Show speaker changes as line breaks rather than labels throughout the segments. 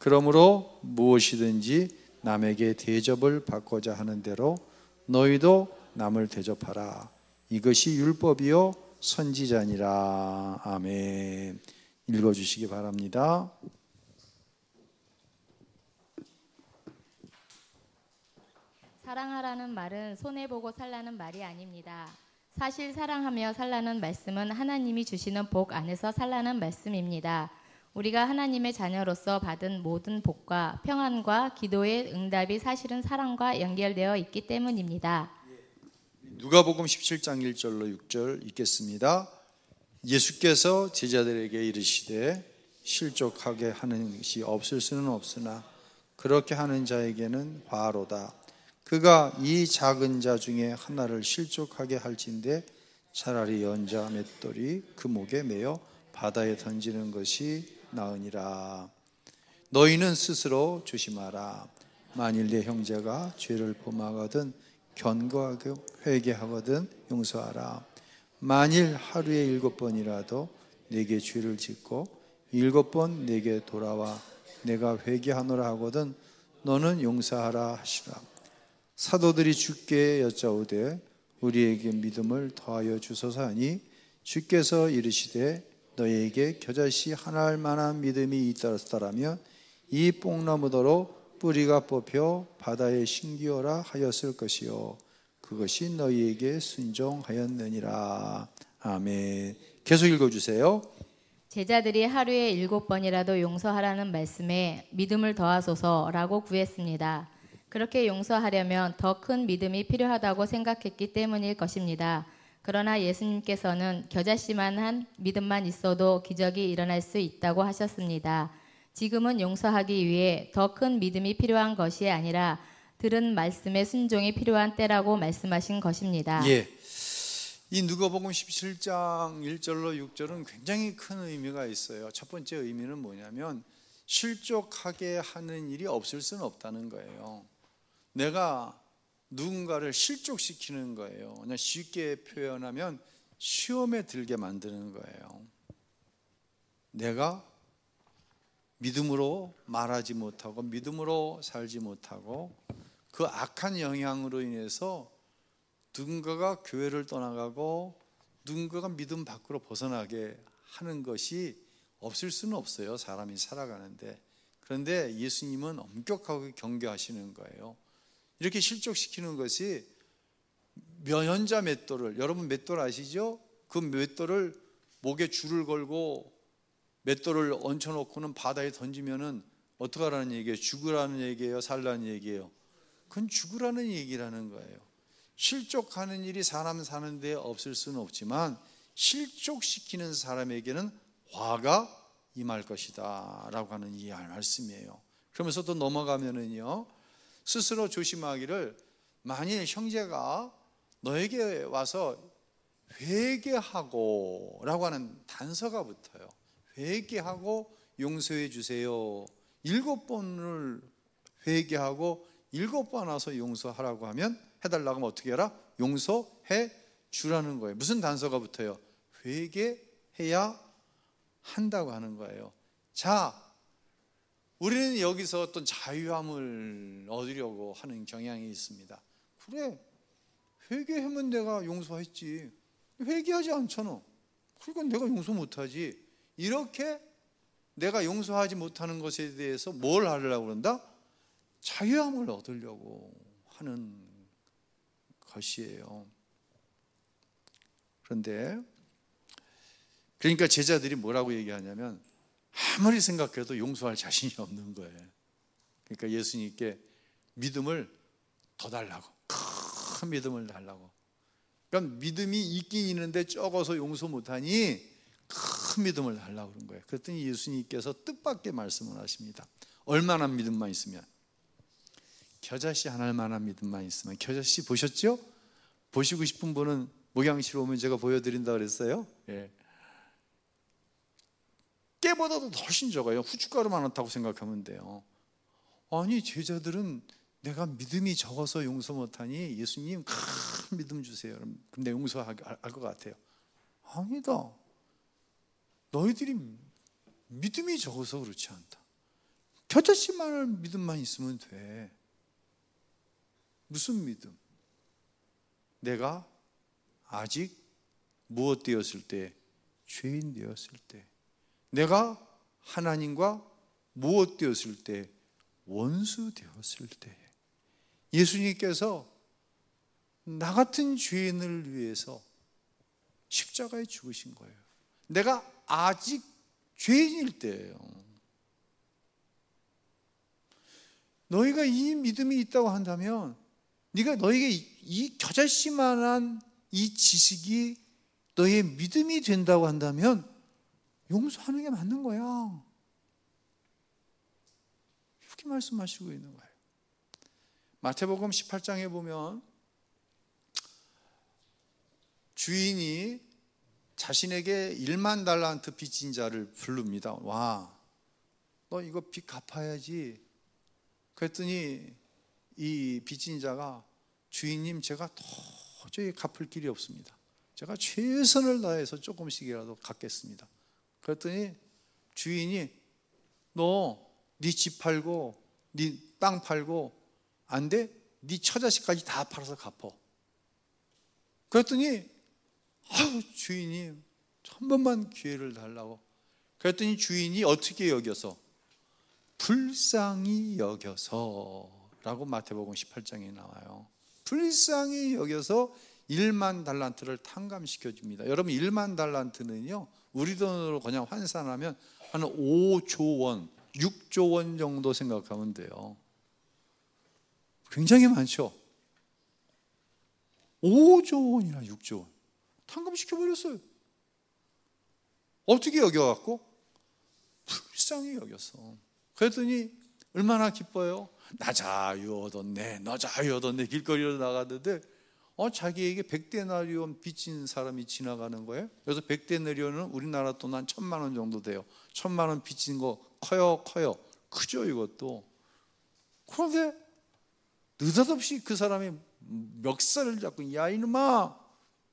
그러므로 무엇이든지 남에게 대접을 받고자 하는 대로 너희도 남을 대접하라. 이것이 율법이요 선지자니라. 아멘. 읽어주시기 바랍니다.
사랑하라는 말은 손해보고 살라는 말이 아닙니다. 사실 사랑하며 살라는 말씀은 하나님이 주시는 복 안에서 살라는 말씀입니다. 우리가 하나님의 자녀로서 받은 모든 복과 평안과 기도의 응답이 사실은 사랑과 연결되어 있기 때문입니다.
누가복음 17장 1절로 6절 읽겠습니다. 예수께서 제자들에게 이르시되 실족하게 하는 것이 없을 수는 없으나 그렇게 하는 자에게는 화로다. 그가 이 작은 자 중에 하나를 실족하게 할진대 차라리 연자 맷돌이 그 목에 매어 바다에 던지는 것이 나으니라. 너희는 스스로 조심하라. 만일 내 형제가 죄를 범하거든 견고하게 회개하거든 용서하라. 만일 하루에 7번이라도 내게 죄를 짓고 7번 내게 돌아와 내가 회개하노라 하거든 너는 용서하라 하시라. 사도들이 주께 여짜오되 우리에게 믿음을 더하여 주소서 하니 주께서 이르시되 너희에게 겨자씨 하나 알 만한 믿음이 있더라면 이 뽕나무더러 뿌리가 뽑혀 바다에 심기어라 하였을 것이요 그것이 너희에게 순종하였느니라. 아멘. 계속 읽어주세요.
제자들이 하루에 7번이라도 용서하라는 말씀에 믿음을 더하소서라고 구했습니다. 그렇게 용서하려면 더 큰 믿음이 필요하다고 생각했기 때문일 것입니다. 그러나 예수님께서는 겨자씨만한 믿음만 있어도 기적이 일어날 수 있다고 하셨습니다. 지금은 용서하기 위해 더 큰 믿음이 필요한 것이 아니라 들은 말씀의 순종이 필요한 때라고 말씀하신 것입니다.
예. 이 누가복음 17장 1절로 6절은 굉장히 큰 의미가 있어요. 첫 번째 의미는 뭐냐면 실족하게 하는 일이 없을 수는 없다는 거예요. 내가 누군가를 실족시키는 거예요. 그냥 쉽게 표현하면 시험에 들게 만드는 거예요. 내가 믿음으로 말하지 못하고 믿음으로 살지 못하고 그 악한 영향으로 인해서 누군가가 교회를 떠나가고 누군가가 믿음 밖으로 벗어나게 하는 것이 없을 수는 없어요. 사람이 살아가는데. 그런데 예수님은 엄격하게 경계하시는 거예요. 이렇게 실족시키는 것이 연자 맷돌을, 여러분 맷돌 아시죠? 그 맷돌을 목에 줄을 걸고 맷돌을 얹혀놓고는 바다에 던지면은 어떻게 하라는 얘기예요? 죽으라는 얘기예요? 살라는 얘기예요? 그건 죽으라는 얘기라는 거예요. 실족하는 일이 사람 사는 데 없을 수는 없지만 실족시키는 사람에게는 화가 임할 것이다 라고 하는 이 말씀이에요. 그러면서 또 넘어가면은요, 스스로 조심하기를 만일 형제가 너에게 와서 회개하고 라고 하는 단서가 붙어요. 회개하고 용서해 주세요. 7번을 회개하고 7번 와서 용서하라고 하면, 해달라고 하면 어떻게 해라? 용서해 주라는 거예요. 무슨 단서가 붙어요? 회개해야 한다고 하는 거예요. 자, 우리는 여기서 어떤 자유함을 얻으려고 하는 경향이 있습니다. 그래, 회개하면 내가 용서했지. 회개하지 않잖아. 그러니까 내가 용서 못하지. 이렇게 내가 용서하지 못하는 것에 대해서 뭘 하려고 그런다? 자유함을 얻으려고 하는 것이에요. 그런데 그러니까 제자들이 뭐라고 얘기하냐면 아무리 생각해도 용서할 자신이 없는 거예요. 그러니까 예수님께 믿음을 더 달라고, 큰 믿음을 달라고. 그러니까 믿음이 있긴 있는데 적어서 용서 못하니 큰 믿음을 달라고 그런 거예요. 그랬더니 예수님께서 뜻밖의 말씀을 하십니다. 얼마나 믿음만 있으면? 겨자씨 하나만한 믿음만 있으면. 겨자씨 보셨죠? 보시고 싶은 분은 목양실 오면 제가 보여드린다 그랬어요. 예. 깨보다도 훨씬 적어요. 후춧가루만 넣다고 생각하면 돼요. 아니, 제자들은 내가 믿음이 적어서 용서 못하니 예수님 큰 믿음 주세요. 그럼 내가 용서할 것 같아요. 아니다. 너희들이 믿음이 적어서 그렇지 않다. 겨자씨만한 믿음만 있으면 돼. 무슨 믿음? 내가 아직 무엇 되었을 때? 죄인 되었을 때. 내가 하나님과 무엇 되었을 때? 원수 되었을 때. 예수님께서 나 같은 죄인을 위해서 십자가에 죽으신 거예요. 내가 아직 죄인일 때예요. 너희가 이 믿음이 있다고 한다면, 너에게 이 겨자씨만한 이 지식이 너의 믿음이 된다고 한다면 용서하는 게 맞는 거야. 이렇게 말씀하시고 있는 거예요. 마태복음 18장에 보면 주인이 자신에게 1만 달란트 빚진 자를 부릅니다. 와, 너 이거 빚 갚아야지. 그랬더니 이 빚진 자가, 주인님, 제가 도저히 갚을 길이 없습니다. 제가 최선을 다해서 조금씩이라도 갚겠습니다. 그랬더니 주인이, 너 네 집 팔고 네 땅 팔고 안 돼? 네 처자식까지 다 팔아서 갚어. 그랬더니 주인이 한 번만 기회를 달라고. 그랬더니 주인이 어떻게 여겨서? 불쌍히 여겨서 라고 마태복음 18장에 나와요. 불쌍히 여겨서 1만 달란트를 탕감시켜 줍니다. 여러분, 1만 달란트는요, 우리 돈으로 그냥 환산하면 한 5조 원, 6조 원 정도 생각하면 돼요. 굉장히 많죠. 5조 원이나 6조 원 탕감시켜 버렸어요. 어떻게 여겨갖고? 불쌍히 여겨서. 그랬더니 얼마나 기뻐요. 나 자유 얻었네, 너 자유 얻었네. 길거리로 나갔는데 자기에게 100데나리온 빚진 사람이 지나가는 거예요. 그래서 100데나리온은 우리나라 돈 한 1,000만 원 정도 돼요. 1,000만 원 빚진 거 커요. 크죠, 이것도. 그런데 느닷없이 그 사람이 멱살을 잡고, 야 이놈아,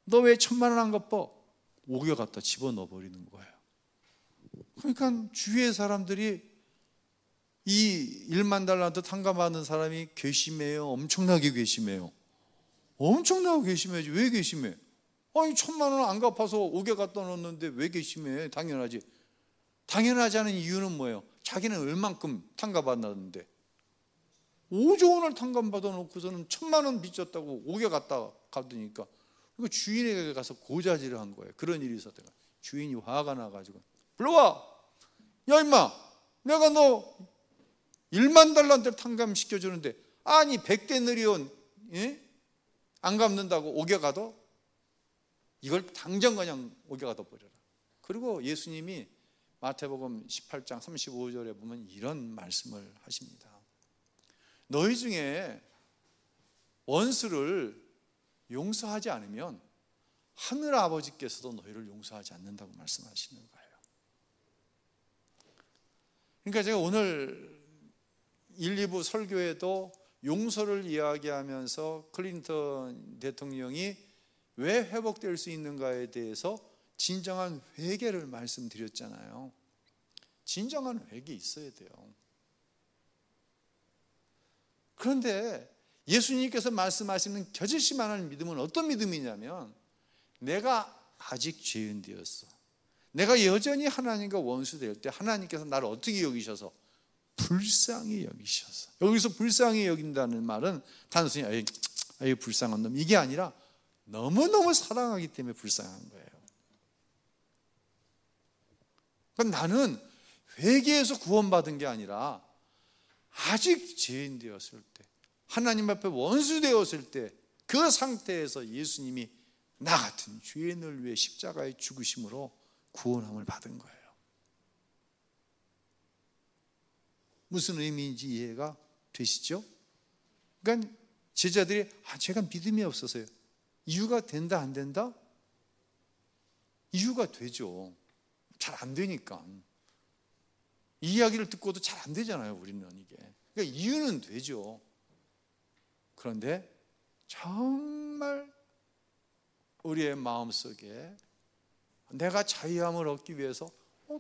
너 왜 1,000만 원 안 갚아? 옥에 갖다 집어넣어 버리는 거예요. 그러니까 주위의 사람들이 이 1만 달란트 탕감받는 사람이 괘씸해요. 엄청나게 괘씸해요. 엄청나게 괘씸해야지. 왜 괘씸해? 아니 1,000만 원 안 갚아서 옥에 갖다 넣었는데 왜 괘씸해? 당연하지. 당연하지 않은 이유는 뭐예요? 자기는 얼만큼 탕감받았는데 5조 원을 탕감받아 놓고서는 1,000만 원 빚졌다고 옥에 갖다 가두니까, 그러니까 주인에게 가서 고자질을 한 거예요. 그런 일이 있었대요. 주인이 화가 나가지고, 불러와, 야 임마, 내가 너 1만 달란트를 탕감시켜 주는데 아니 100데나리온 안 갚는다고 옥에 가둬? 이걸 당장 그냥 옥에 가둬 버려라. 그리고 예수님이 마태복음 18장 35절에 보면 이런 말씀을 하십니다. 너희 중에 원수를 용서하지 않으면 하늘 아버지께서도 너희를 용서하지 않는다고 말씀하시는 거예요. 그러니까 제가 오늘 1, 2부 설교에도 용서를 이야기하면서 클린턴 대통령이 왜 회복될 수 있는가에 대해서 진정한 회개를 말씀드렸잖아요. 진정한 회개 있어야 돼요. 그런데 예수님께서 말씀하시는 겨자씨만한 믿음은 어떤 믿음이냐면, 내가 아직 죄인 되었어. 내가 여전히 하나님과 원수될 때 하나님께서 나를 어떻게 여기셔서? 불쌍히 여기셔서. 여기서 불쌍히 여긴다는 말은 단순히 아이 불쌍한 놈, 이게 아니라 너무너무 사랑하기 때문에 불쌍한 거예요. 그러니까 나는 회개에서 구원받은 게 아니라 아직 죄인 되었을 때, 하나님 앞에 원수 되었을 때, 그 상태에서 예수님이 나 같은 죄인을 위해 십자가에 죽으심으로 구원함을 받은 거예요. 무슨 의미인지 이해가 되시죠? 그러니까 제자들이 제가 믿음이 없어서요. 이유가 된다 안 된다? 이유가 되죠. 잘 안 되니까. 이 이야기를 듣고도 잘 안 되잖아요, 우리는 이게. 그러니까 이유는 되죠. 그런데 정말 우리의 마음속에 내가 자유함을 얻기 위해서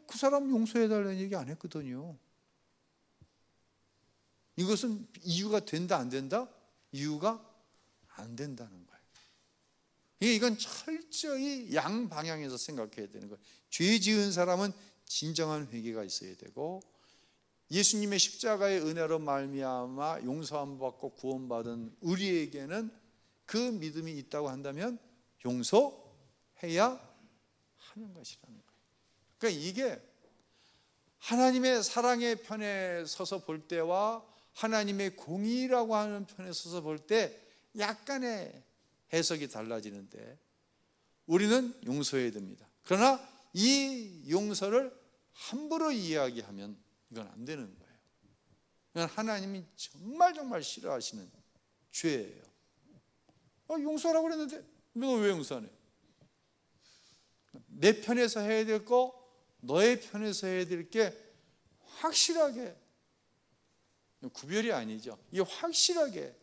그 사람 용서해달라는 얘기 안 했거든요. 이것은 이유가 된다 안 된다? 이유가 안 된다는 거예요. 이건 철저히 양방향에서 생각해야 되는 거예요. 죄 지은 사람은 진정한 회개가 있어야 되고, 예수님의 십자가의 은혜로 말미암아 용서함 받고 구원받은 우리에게는 그 믿음이 있다고 한다면 용서해야 하는 것이라는 거예요. 그러니까 이게 하나님의 사랑의 편에 서서 볼 때와 하나님의 공의라고 하는 편에 서서 볼 때 약간의 해석이 달라지는데, 우리는 용서해야 됩니다. 그러나 이 용서를 함부로 이야기하면 이건 안 되는 거예요. 이건 하나님이 정말 싫어하시는 죄예요. 용서하라고 그랬는데 너 왜 용서 안 해? 내 편에서 해야 될 거, 너의 편에서 해야 될 게 확실하게, 구별이 아니죠. 이게 확실하게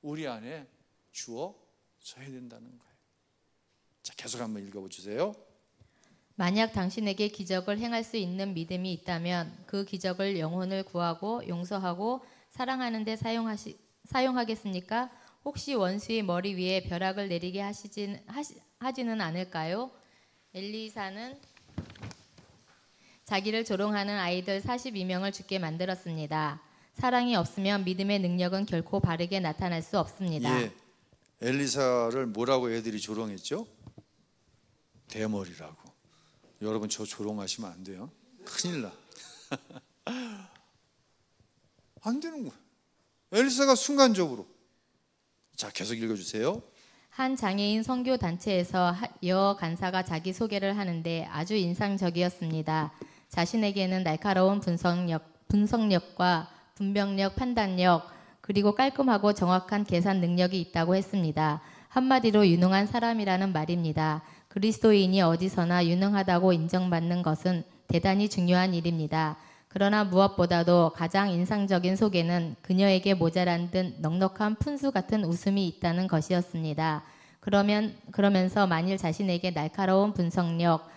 우리 안에 주어져야 된다는 거예요. 자, 계속 한번 읽어보세요.
만약 당신에게 기적을 행할 수 있는 믿음이 있다면 그 기적을 영혼을 구하고 용서하고 사랑하는 데 사용하겠습니까? 혹시 원수의 머리 위에 벼락을 내리게 하지는 않을까요? 엘리사는 자기를 조롱하는 아이들 42명을 죽게 만들었습니다. 사랑이 없으면 믿음의 능력은 결코 바르게 나타날 수 없습니다.
예, 엘리사를 뭐라고 애들이 조롱했죠? 대머리라고. 여러분, 저 조롱하시면 안 돼요. 큰일 나. 안 되는 거예요. 엘리사가 순간적으로. 자, 계속 읽어주세요.
한 장애인 선교 단체에서 여어 간사가 자기소개를 하는데 아주 인상적이었습니다. 자신에게는 날카로운 분석력과 분별력, 판단력, 그리고 깔끔하고 정확한 계산 능력이 있다고 했습니다. 한마디로 유능한 사람이라는 말입니다. 그리스도인이 어디서나 유능하다고 인정받는 것은 대단히 중요한 일입니다. 그러나 무엇보다도 가장 인상적인 소개는 그녀에게 모자란 듯 넉넉한 푼수 같은 웃음이 있다는 것이었습니다. 그러면서 만일 자신에게 날카로운 분석력,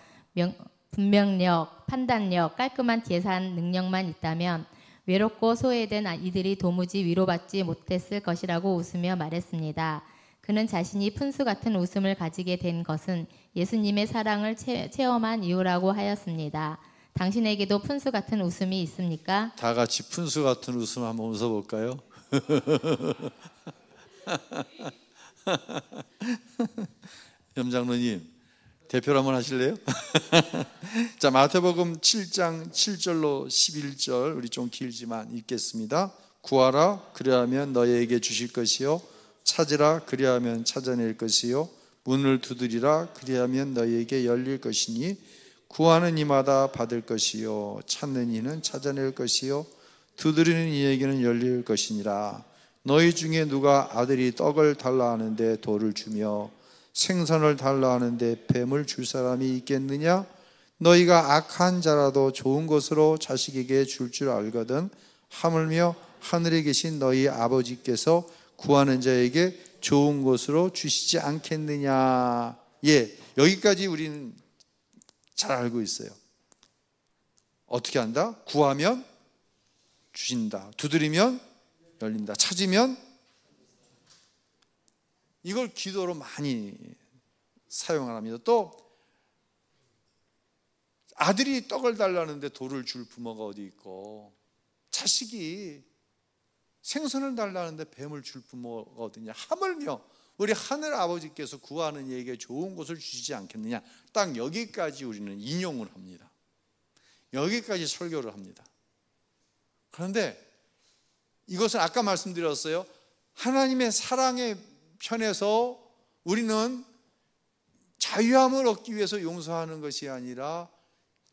분명력, 판단력, 깔끔한 계산 능력만 있다면 외롭고 소외된 이들이 도무지 위로받지 못했을 것이라고 웃으며 말했습니다. 그는 자신이 푼수 같은 웃음을 가지게 된 것은 예수님의 사랑을 체험한 이유라고 하였습니다. 당신에게도 푼수 같은 웃음이 있습니까?
다 같이 푼수 같은 웃음 한번 웃어볼까요? 염장로님, 대표로 한번 하실래요? 자, 마태복음 7장 7절로 11절, 우리 좀 길지만 읽겠습니다. 구하라, 그리하면 너희에게 주실 것이요, 찾으라, 그리하면 찾아낼 것이요, 문을 두드리라, 그리하면 너희에게 열릴 것이니 구하는 이마다 받을 것이요, 찾는 이는 찾아낼 것이요, 두드리는 이에게는 열릴 것이니라. 너희 중에 누가 아들이 떡을 달라 하는데 돌을 주며 생선을 달라 하는데 뱀을 줄 사람이 있겠느냐? 너희가 악한 자라도 좋은 것으로 자식에게 줄 줄 알거든 하물며 하늘에 계신 너희 아버지께서 구하는 자에게 좋은 것으로 주시지 않겠느냐. 예, 여기까지 우리는 잘 알고 있어요. 어떻게 한다? 구하면 주신다, 두드리면 열린다, 찾으면. 이걸 기도로 많이 사용을 합니다. 또 아들이 떡을 달라는데 돌을 줄 부모가 어디 있고, 자식이 생선을 달라는데 뱀을 줄 부모가 어디냐. 하물며 우리 하늘 아버지께서 구하는 이에게 좋은 것을 주시지 않겠느냐. 딱 여기까지 우리는 인용을 합니다. 여기까지 설교를 합니다. 그런데 이것은 아까 말씀드렸어요. 하나님의 사랑의 편에서 우리는 자유함을 얻기 위해서 용서하는 것이 아니라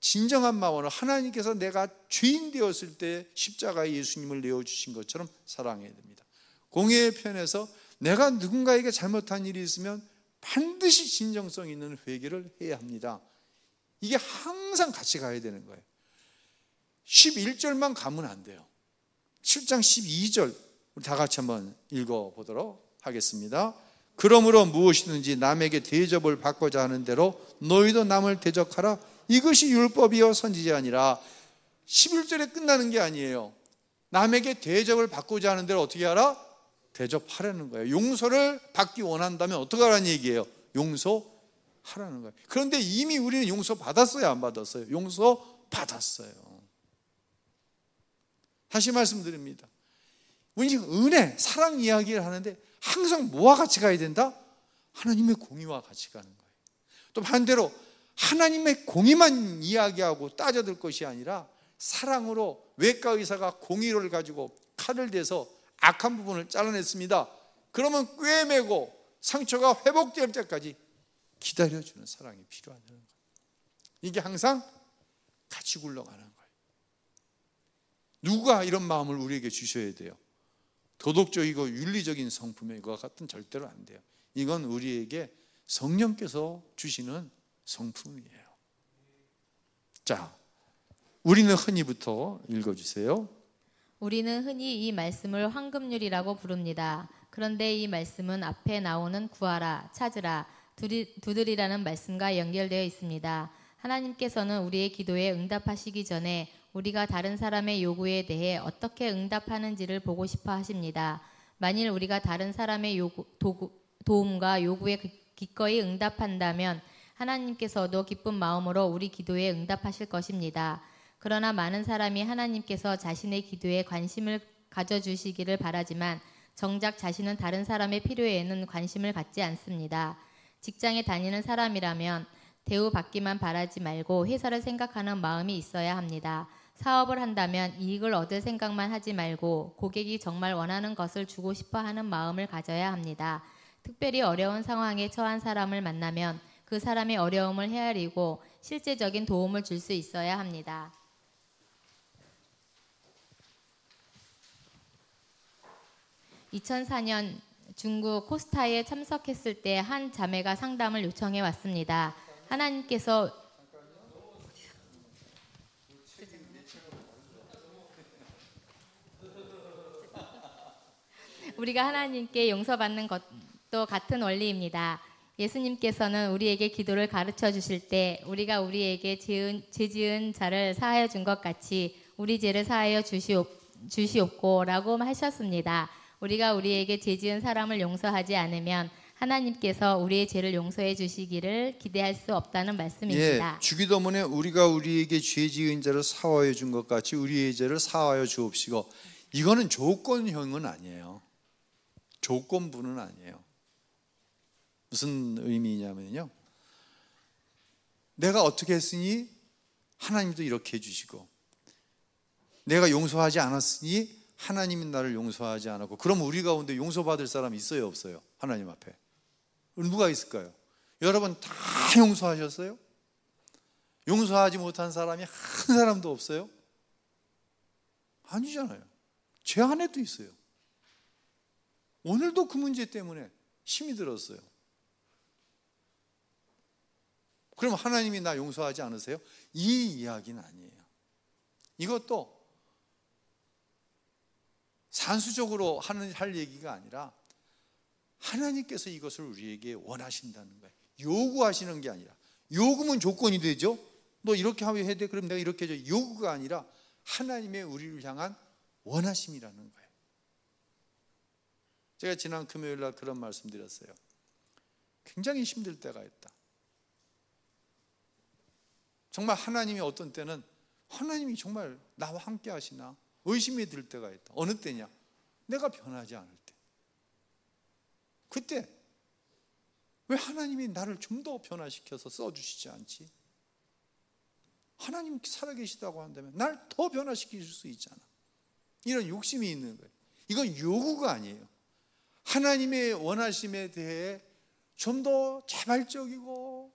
진정한 마음으로 하나님께서 내가 죄인 되었을 때 십자가에 예수님을 내어주신 것처럼 사랑해야 됩니다. 공의의 편에서 내가 누군가에게 잘못한 일이 있으면 반드시 진정성 있는 회개를 해야 합니다. 이게 항상 같이 가야 되는 거예요. 11절만 가면 안 돼요. 7장 12절 우리 다 같이 한번 읽어보도록 하겠습니다. 그러므로 무엇이든지 남에게 대접을 받고자 하는 대로 너희도 남을 대접하라. 이것이 율법이요 선지자 아니라. 11절에 끝나는 게 아니에요. 남에게 대접을 받고자 하는 데를 어떻게 하라? 대접하라는 거예요. 용서를 받기 원한다면 어떻게 하라는 얘기예요? 용서하라는 거예요. 그런데 이미 우리는 용서 받았어요, 안 받았어요? 용서 받았어요. 다시 말씀드립니다. 우리 은혜, 사랑 이야기를 하는데 항상 뭐와 같이 가야 된다? 하나님의 공의와 같이 가는 거예요. 또 반대로 하나님의 공의만 이야기하고 따져들 것이 아니라 사랑으로 외과 의사가 공의를 가지고 칼을 대서 악한 부분을 잘라냈습니다. 그러면 꿰매고 상처가 회복될 때까지 기다려주는 사랑이 필요하다는 거예요. 이게 항상 같이 굴러가는 거예요. 누가 이런 마음을 우리에게 주셔야 돼요? 도덕적이고 윤리적인 성품의 것 같은 절대로 안 돼요. 이건 우리에게 성령께서 주시는 성품이에요. 자, 우리는 흔히부터 읽어주세요.
우리는 흔히 이 말씀을 황금률이라고 부릅니다. 그런데 이 말씀은 앞에 나오는 구하라, 찾으라, 두드리라는 말씀과 연결되어 있습니다. 하나님께서는 우리의 기도에 응답하시기 전에 우리가 다른 사람의 요구에 대해 어떻게 응답하는지를 보고 싶어 하십니다. 만일 우리가 다른 사람의 도움과 요구에 기꺼이 응답한다면 하나님께서도 기쁜 마음으로 우리 기도에 응답하실 것입니다. 그러나 많은 사람이 하나님께서 자신의 기도에 관심을 가져주시기를 바라지만 정작 자신은 다른 사람의 필요에는 관심을 갖지 않습니다. 직장에 다니는 사람이라면 대우받기만 바라지 말고 회사를 생각하는 마음이 있어야 합니다. 사업을 한다면 이익을 얻을 생각만 하지 말고 고객이 정말 원하는 것을 주고 싶어 하는 마음을 가져야 합니다. 특별히 어려운 상황에 처한 사람을 만나면 그 사람의 어려움을 헤아리고 실제적인 도움을 줄 수 있어야 합니다. 2004년 중국 코스타에 참석했을 때 한 자매가 상담을 요청해 왔습니다. 하나님께서 우리가 하나님께 용서받는 것도 같은 원리입니다. 예수님께서는 우리에게 기도를 가르쳐 주실 때 우리가 우리에게 죄 지은 자를 사하여 준 것 같이 우리 죄를 사하여 주시옵고라고 하셨습니다. 우리가 우리에게 죄 지은 사람을 용서하지 않으면 하나님께서 우리의 죄를 용서해 주시기를 기대할 수 없다는 말씀입니다.
주기도문에 우리가 우리에게 죄 지은 자를 사하여 준 것 같이 우리의 죄를 사하여 주옵시고, 이거는 조건형은 아니에요. 조건부는 아니에요. 무슨 의미냐면요, 내가 어떻게 했으니 하나님도 이렇게 해주시고, 내가 용서하지 않았으니 하나님이 나를 용서하지 않았고, 그럼 우리 가운데 용서받을 사람이 있어요, 없어요? 하나님 앞에 누가 있을까요? 여러분 다 용서하셨어요? 용서하지 못한 사람이 한 사람도 없어요? 아니잖아요. 제 안에도 있어요. 오늘도 그 문제 때문에 힘이 들었어요. 그럼 하나님이 나 용서하지 않으세요? 이 이야기는 아니에요. 이것도 산수적으로 할 얘기가 아니라 하나님께서 이것을 우리에게 원하신다는 거예요. 요구하시는 게 아니라, 요구면 조건이 되죠. 너 이렇게 하면 해야 돼, 그럼 내가 이렇게 해줘. 요구가 아니라 하나님의 우리를 향한 원하심이라는 거예요. 제가 지난 금요일 날 그런 말씀 드렸어요. 굉장히 힘들 때가 있다. 정말 하나님이 어떤 때는 하나님이 정말 나와 함께 하시나 의심이 들 때가 있다. 어느 때냐? 내가 변하지 않을 때. 그때 왜 하나님이 나를 좀 더 변화시켜서 써주시지 않지? 하나님 살아계시다고 한다면 날 더 변화시킬 수 있잖아. 이런 욕심이 있는 거예요. 이건 요구가 아니에요. 하나님의 원하심에 대해 좀 더 자발적이고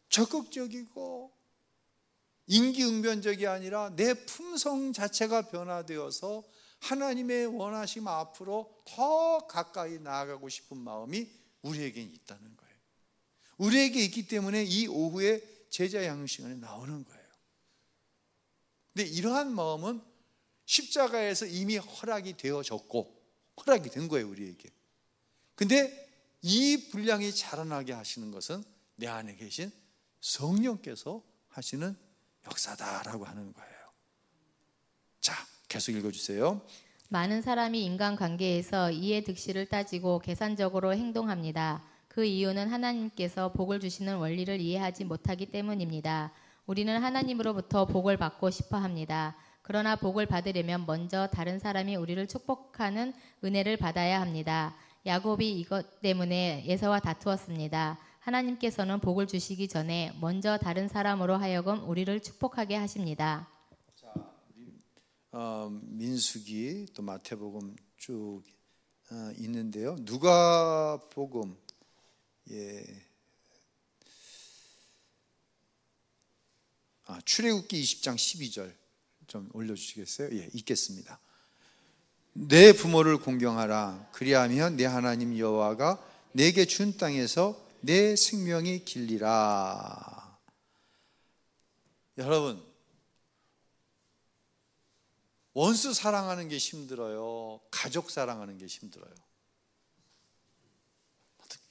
적극적이고 임기응변적이 아니라 내 품성 자체가 변화되어서 하나님의 원하심 앞으로 더 가까이 나아가고 싶은 마음이 우리에게 있다는 거예요. 우리에게 있기 때문에 이 오후에 제자 양식원에 나오는 거예요. 근데 이러한 마음은 십자가에서 이미 허락이 되어졌고 허락이 된 거예요, 우리에게. 근데 이 분량이 자라나게 하시는 것은 내 안에 계신 성령께서 하시는 역사다라고 하는 거예요. 자, 계속 읽어주세요.
많은 사람이 인간관계에서 이해 득실을 따지고 계산적으로 행동합니다. 그 이유는 하나님께서 복을 주시는 원리를 이해하지 못하기 때문입니다. 우리는 하나님으로부터 복을 받고 싶어 합니다. 그러나 복을 받으려면 먼저 다른 사람이 우리를 축복하는 은혜를 받아야 합니다. 야곱이 이것 때문에 에서와 다투었습니다. 하나님께서는 복을 주시기 전에 먼저 다른 사람으로 하여금 우리를 축복하게 하십니다.
민수기 또 마태복음 쭉 있는데요. 누가복음 출애굽기 20장 12절 좀 올려주시겠어요? 예, 읽겠습니다. 내 부모를 공경하라. 그리하면 내 하나님 여호와가 내게 준 땅에서 내 생명이 길리라. 여러분, 원수 사랑하는 게 힘들어요? 가족 사랑하는 게 힘들어요?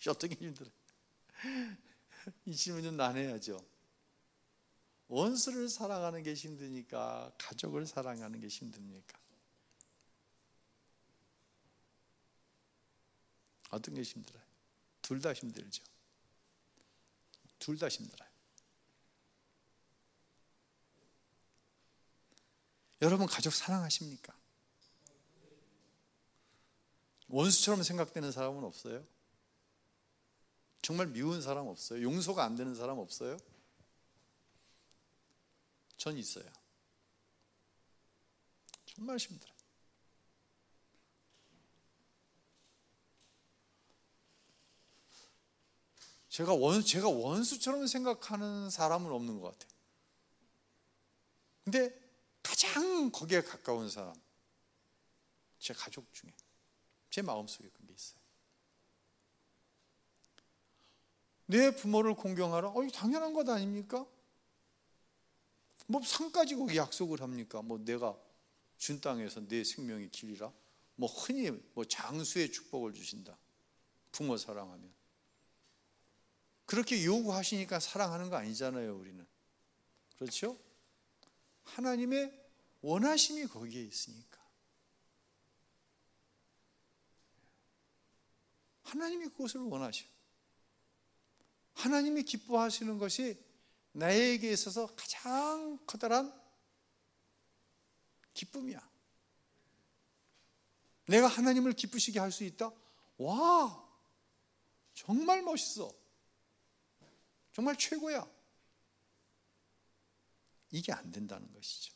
어떻게 힘들어요? 이 질문 좀 난해하죠. 원수를 사랑하는 게 힘드니까 가족을 사랑하는 게 힘듭니까? 어떤 게 힘들어요? 둘 다 힘들죠. 둘 다 힘들어요. 여러분 가족 사랑하십니까? 원수처럼 생각되는 사람은 없어요? 정말 미운 사람 없어요? 용서가 안 되는 사람 없어요? 전 있어요. 정말 힘들어요. 제가 원수처럼 생각하는 사람은 없는 것 같아요. 근데 가장 거기에 가까운 사람, 제 가족 중에 제 마음속에 그런 게 있어요. 내 부모를 공경하라? 당연한 것 아닙니까? 뭐 상까지 거기 약속을 합니까? 뭐 내가 준 땅에서 내 생명이 길이라? 뭐 흔히 뭐 장수의 축복을 주신다. 부모 사랑하면. 그렇게 요구하시니까 사랑하는 거 아니잖아요, 우리는. 그렇죠? 하나님의 원하심이 거기에 있으니까. 하나님이 그것을 원하셔. 하나님이 기뻐하시는 것이 나에게 있어서 가장 커다란 기쁨이야. 내가 하나님을 기쁘시게 할 수 있다? 와, 정말 멋있어. 정말 최고야. 이게 안 된다는 것이죠.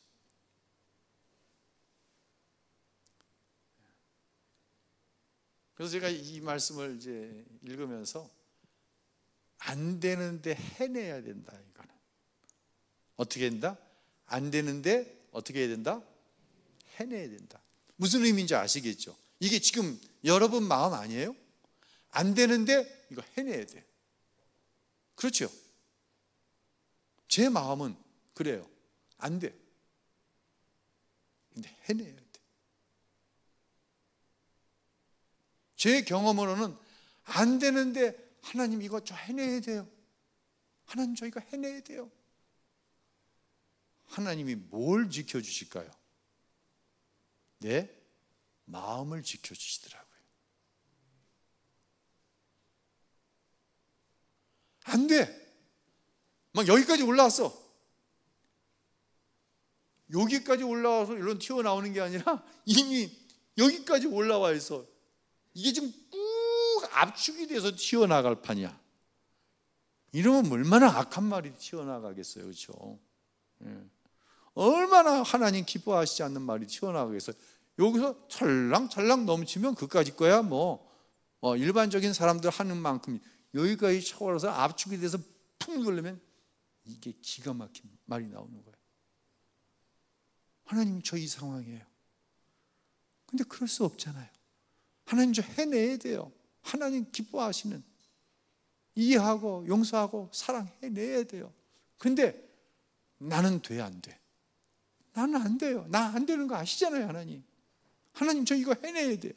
그래서 제가 이 말씀을 이제 읽으면서 안 되는데 해내야 된다, 이거는. 어떻게 된다? 안 되는데 어떻게 해야 된다? 해내야 된다. 무슨 의미인지 아시겠죠? 이게 지금 여러분 마음 아니에요? 안 되는데 이거 해내야 돼. 그렇죠? 제 마음은 그래요. 안 돼. 근데 해내야 돼. 제 경험으로는 안 되는데 하나님 이거 저 해내야 돼요. 하나님 저 이거 해내야 돼요. 하나님이 뭘 지켜주실까요? 내 마음을 지켜주시더라고요. 안 돼. 막 여기까지 올라왔어. 여기까지 올라와서 이런 튀어나오는 게 아니라 이미 여기까지 올라와 있어. 이게 지금 꾹 압축이 돼서 튀어나갈 판이야. 이러면 얼마나 악한 말이 튀어나가겠어요. 그렇죠? 얼마나 하나님 기뻐하시지 않는 말이 튀어나가겠어요. 여기서 찰랑찰랑 넘치면 그까짓 거야. 일반적인 사람들 하는 만큼 여기까지 차올라서 압축이 돼서 푹 누르면 이게 기가 막힌 말이 나오는 거예요. 하나님 저 이 상황이에요. 근데 그럴 수 없잖아요. 하나님 저 해내야 돼요. 하나님 기뻐하시는, 이해하고 용서하고 사랑해내야 돼요. 근데 나는 돼, 안 돼? 나는 안 돼요. 나 안 되는 거 아시잖아요, 하나님. 하나님 저 이거 해내야 돼요.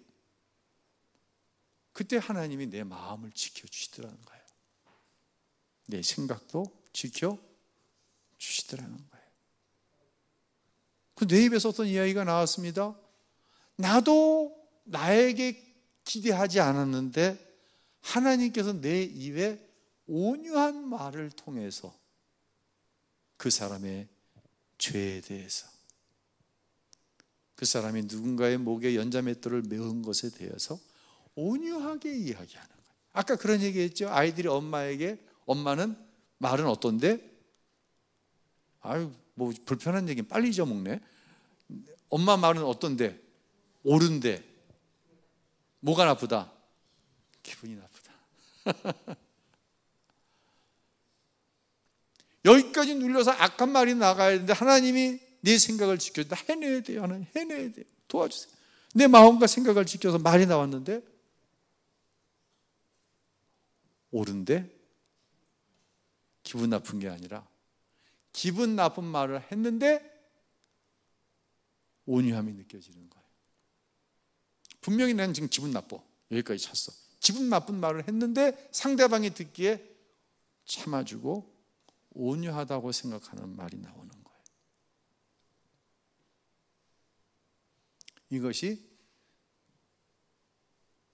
그때 하나님이 내 마음을 지켜주시더라는 거예요. 내 생각도 지켜주시더라는 거예요. 내 입에서 어떤 이야기가 나왔습니다. 나도 나에게 기대하지 않았는데 하나님께서 내 입에 온유한 말을 통해서 그 사람의 죄에 대해서, 그 사람이 누군가의 목에 연자맷돌을 메운 것에 대해서 온유하게 이야기하는 거예요. 아까 그런 얘기했죠. 아이들이 엄마는 말은 어떤데? 아유, 뭐 불편한 얘기는 빨리 잊어먹네. 엄마 말은 어떤데? 옳은데. 뭐가 나쁘다? 기분이 나쁘다. 여기까지 눌려서 악한 말이 나가야 되는데 하나님이 내 생각을 지켜준다. 해내야 돼요. 하나님 해내야 돼요. 도와주세요. 내 마음과 생각을 지켜서 말이 나왔는데 옳은데 기분 나쁜 게 아니라 기분 나쁜 말을 했는데 온유함이 느껴지는 거예요. 분명히 나는 지금 기분 나빠. 여기까지 찼어. 기분 나쁜 말을 했는데 상대방이 듣기에 참아주고 온유하다고 생각하는 말이 나오는 거예요. 이것이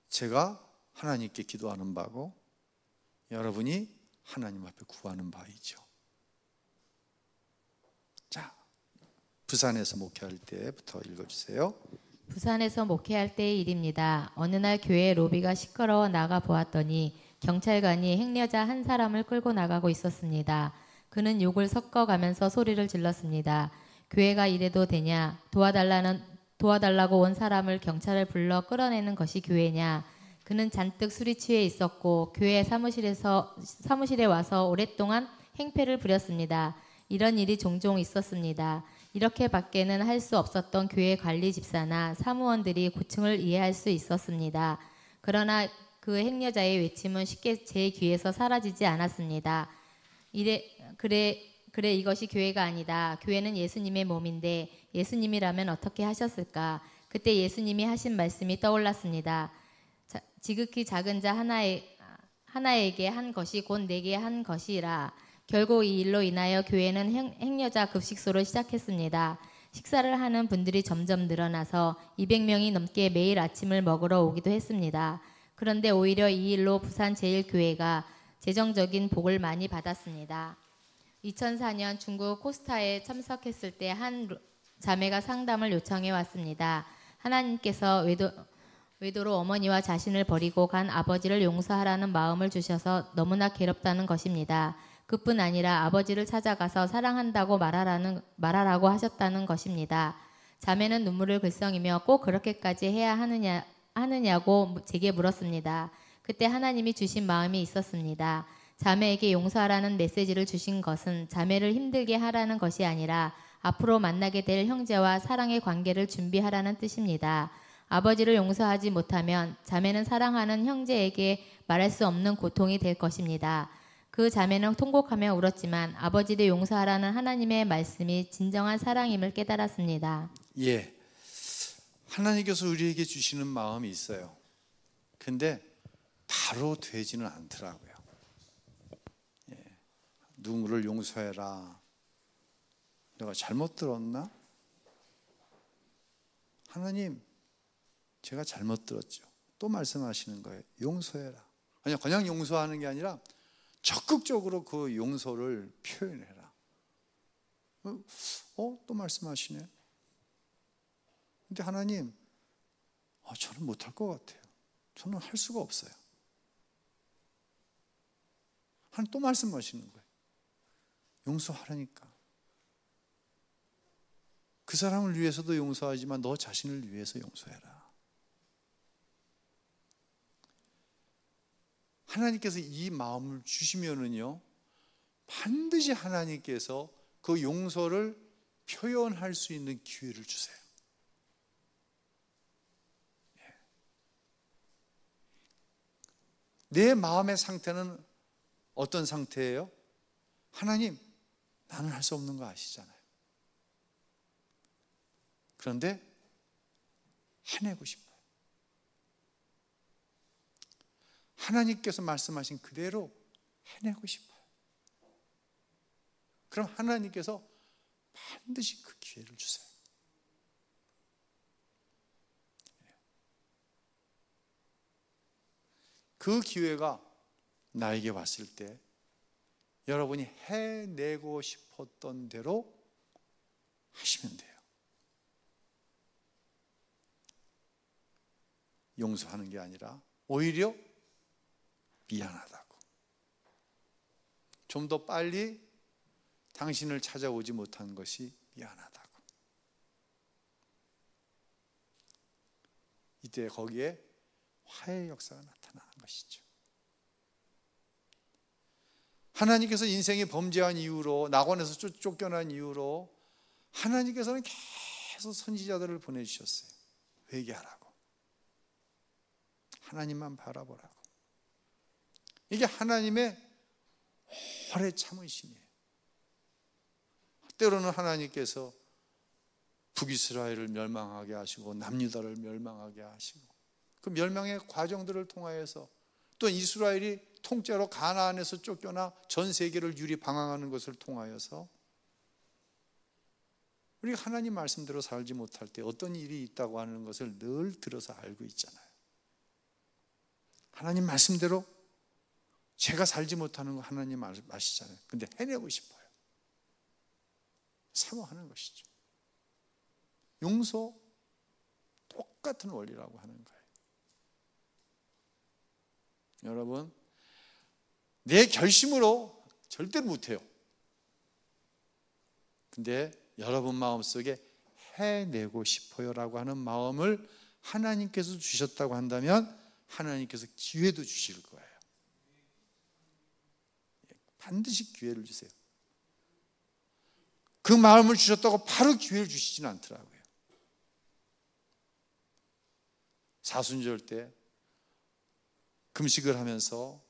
제가 하나님께 기도하는 바고 여러분이 하나님 앞에 구하는 바이죠. 자, 부산에서 목회할 때부터 읽어주세요.
부산에서 목회할 때의 일입니다. 어느 날 교회 로비가 시끄러워 나가 보았더니 경찰관이 행여자 한 사람을 끌고 나가고 있었습니다. 그는 욕을 섞어가면서 소리를 질렀습니다. 교회가 이래도 되냐? 도와달라고 온 사람을 경찰을 불러 끌어내는 것이 교회냐? 그는 잔뜩 술이 취해 있었고 교회 사무실에 와서 오랫동안 행패를 부렸습니다. 이런 일이 종종 있었습니다. 이렇게 밖에는 할 수 없었던 교회 관리 집사나 사무원들이 고충을 이해할 수 있었습니다. 그러나 그 행여자의 외침은 쉽게 제 귀에서 사라지지 않았습니다. 그래 이것이 교회가 아니다. 교회는 예수님의 몸인데 예수님이라면 어떻게 하셨을까? 그때 예수님이 하신 말씀이 떠올랐습니다. 지극히 작은 자 하나에게 한 것이 곧 내게 한 것이라. 결국 이 일로 인하여 교회는 행여자 급식소를 시작했습니다. 식사를 하는 분들이 점점 늘어나서 200명이 넘게 매일 아침을 먹으러 오기도 했습니다. 그런데 오히려 이 일로 부산제일교회가 재정적인 복을 많이 받았습니다. 2004년 중국 코스타에 참석했을 때 한 자매가 상담을 요청해 왔습니다. 하나님께서 외도로 어머니와 자신을 버리고 간 아버지를 용서하라는 마음을 주셔서 너무나 괴롭다는 것입니다. 그뿐 아니라 아버지를 찾아가서 사랑한다고 말하라고 하셨다는 것입니다. 자매는 눈물을 글썽이며 꼭 그렇게까지 해야 하느냐고 제게 물었습니다. 그때 하나님이 주신 마음이 있었습니다. 자매에게 용서하라는 메시지를 주신 것은 자매를 힘들게 하라는 것이 아니라 앞으로 만나게 될 형제와 사랑의 관계를 준비하라는 뜻입니다. 아버지를 용서하지 못하면 자매는 사랑하는 형제에게 말할 수 없는 고통이 될 것입니다. 그 자매는 통곡하며 울었지만 아버지를 용서하라는 하나님의 말씀이 진정한 사랑임을 깨달았습니다.
예, 하나님께서 우리에게 주시는 마음이 있어요. 근데 바로 되지는 않더라고요. 예, 누구를 용서해라. 내가 잘못 들었나? 하나님, 제가 잘못 들었죠. 또 말씀하시는 거예요. 용서해라. 아니, 그냥 용서하는 게 아니라 적극적으로 그 용서를 표현해라. 또 말씀하시네. 근데 하나님, 저는 못할 것 같아요. 저는 할 수가 없어요. 하나님 또 말씀하시는 거예요. 용서하라니까. 그 사람을 위해서도 용서하지만 너 자신을 위해서 용서해라. 하나님께서 이 마음을 주시면은요, 반드시 하나님께서 그 용서를 표현할 수 있는 기회를 주세요. 내 마음의 상태는 어떤 상태예요? 하나님, 나는 할 수 없는 거 아시잖아요. 그런데 해내고 싶어요. 하나님께서 말씀하신 그대로 해내고 싶어요. 그럼 하나님께서 반드시 그 기회를 주세요. 그 기회가 나에게 왔을 때 여러분이 해내고 싶었던 대로 하시면 돼요. 용서하는 게 아니라 오히려 미안하다고, 좀 더 빨리 당신을 찾아오지 못한 것이 미안하다고. 이때 거기에 화해의 역사가 나타나는 것이죠. 하나님께서 인생이 범죄한 이후로, 낙원에서 쫓겨난 이후로 하나님께서는 계속 선지자들을 보내주셨어요. 회개하라고, 하나님만 바라보라고. 이게 하나님의 오래 참으심이에요. 때로는 하나님께서 북이스라엘을 멸망하게 하시고 남유다를 멸망하게 하시고, 그 멸망의 과정들을 통하여서 또 이스라엘이 통째로 가나안에서 쫓겨나 전 세계를 유리방황하는 것을 통하여서 우리가 하나님 말씀대로 살지 못할 때 어떤 일이 있다고 하는 것을 늘 들어서 알고 있잖아요. 하나님 말씀대로 제가 살지 못하는 거 하나님 아시잖아요. 근데 해내고 싶어요. 사모하는 것이죠. 용서, 똑같은 원리라고 하는 거예요. 여러분, 내 결심으로 절대로 못해요. 근데 여러분 마음속에 해내고 싶어요 라고 하는 마음을 하나님께서 주셨다고 한다면 하나님께서 기회도 주실 거예요. 반드시 기회를 주세요. 그 마음을 주셨다고 바로 기회를 주시지는 않더라고요. 사순절 때 금식을 하면서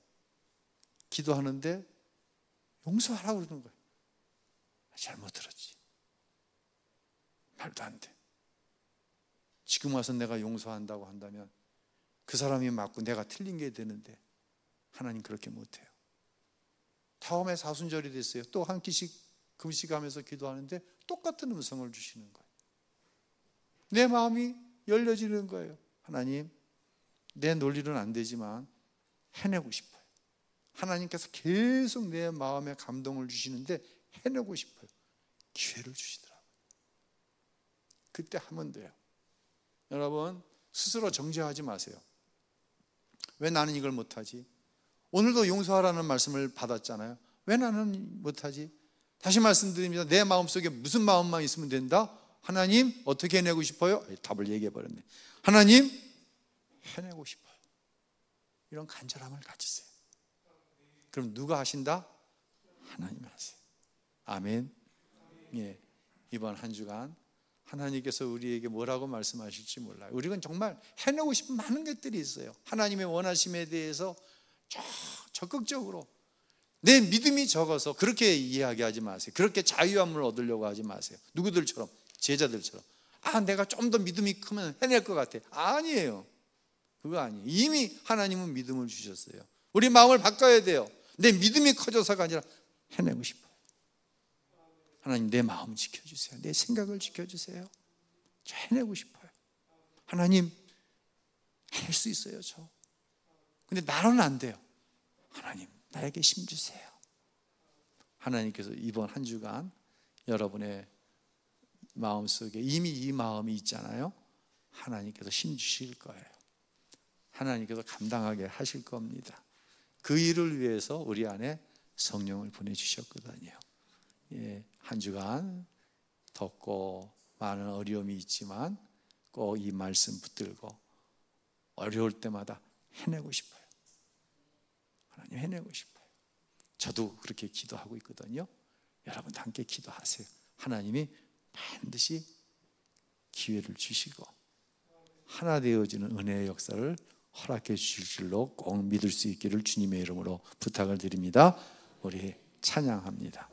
기도하는데 용서하라고 그러는 거예요. 잘못 들었지. 말도 안 돼. 지금 와서 내가 용서한다고 한다면 그 사람이 맞고 내가 틀린 게 되는데 하나님 그렇게 못해요. 다음에 사순절이 됐어요. 또 한 끼씩 금식하면서 기도하는데 똑같은 음성을 주시는 거예요. 내 마음이 열려지는 거예요. 하나님, 내 논리는 안 되지만 해내고 싶어요. 하나님께서 계속 내 마음에 감동을 주시는데 해내고 싶어요. 기회를 주시더라고요. 그때 하면 돼요. 여러분, 스스로 정죄하지 마세요. 왜 나는 이걸 못하지? 오늘도 용서하라는 말씀을 받았잖아요. 왜 나는 못하지? 다시 말씀드립니다. 내 마음속에 무슨 마음만 있으면 된다? 하나님, 어떻게 해내고 싶어요? 답을 얘기해버렸네. 하나님, 해내고 싶어요. 이런 간절함을 가지세요. 그럼 누가 하신다? 하나님이 하세요. 아멘. 예, 이번 한 주간 하나님께서 우리에게 뭐라고 말씀하실지 몰라요. 우리는 정말 해내고 싶은 많은 것들이 있어요. 하나님의 원하심에 대해서 적극적으로, 내 믿음이 적어서 그렇게 이야기하지 마세요. 그렇게 자유함을 얻으려고 하지 마세요. 누구들처럼, 제자들처럼 내가 좀 더 믿음이 크면 해낼 것 같아. 아니에요. 그거 아니에요. 이미 하나님은 믿음을 주셨어요. 우리 마음을 바꿔야 돼요. 내 믿음이 커져서가 아니라 해내고 싶어요. 하나님, 내 마음 지켜주세요. 내 생각을 지켜주세요. 저 해내고 싶어요. 하나님, 해낼 수 있어요, 저. 근데 나로는 안 돼요. 하나님, 나에게 힘 주세요. 하나님께서 이번 한 주간 여러분의 마음속에 이미 이 마음이 있잖아요. 하나님께서 힘 주실 거예요. 하나님께서 감당하게 하실 겁니다. 그 일을 위해서 우리 안에 성령을 보내주셨거든요. 예, 한 주간 덥고 많은 어려움이 있지만 꼭 이 말씀 붙들고 어려울 때마다 해내고 싶어요. 하나님, 해내고 싶어요. 저도 그렇게 기도하고 있거든요. 여러분도 함께 기도하세요. 하나님이 반드시 기회를 주시고 하나 되어지는 은혜의 역사를 허락해 주실 줄로 꼭 믿을 수 있기를 주님의 이름으로 부탁을 드립니다. 우리 찬양합니다.